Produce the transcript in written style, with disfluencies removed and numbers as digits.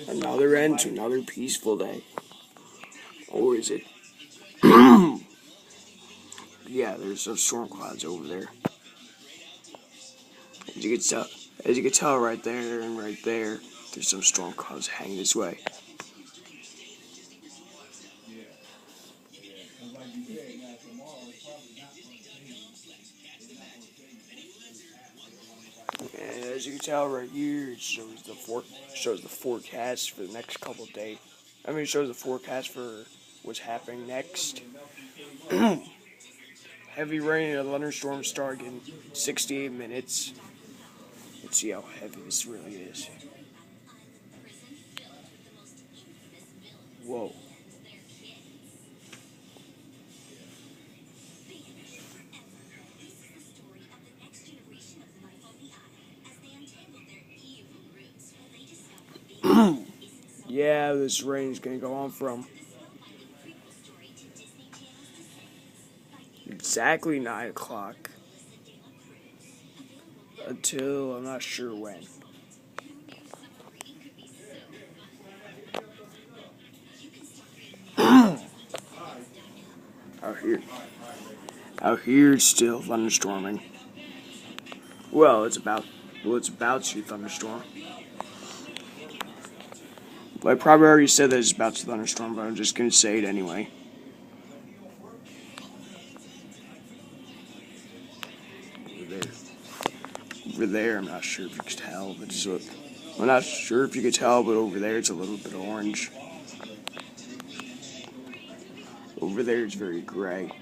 another end to another peaceful day. Or is it? Yeah, there's some storm clouds over there. As you can tell right there and right there, there's some storm clouds hanging this way. And as you can tell right here, it shows the forecast for the next couple of days. It shows the forecast for what's happening next. Heavy rain and a thunderstorm start in 68 minutes. Let's see how heavy this really is. Whoa. Yeah, this rain is going to go on from exactly 9 o'clock until I'm not sure when. Out here it's still thunderstorming. It's about to thunderstorm. Well, I probably already said that it's about to thunderstorm, but I'm just going to say it anyway. Over there, I'm not sure if you can tell, but I'm not sure if you can tell, but over there it's a little bit orange. Over there it's very gray.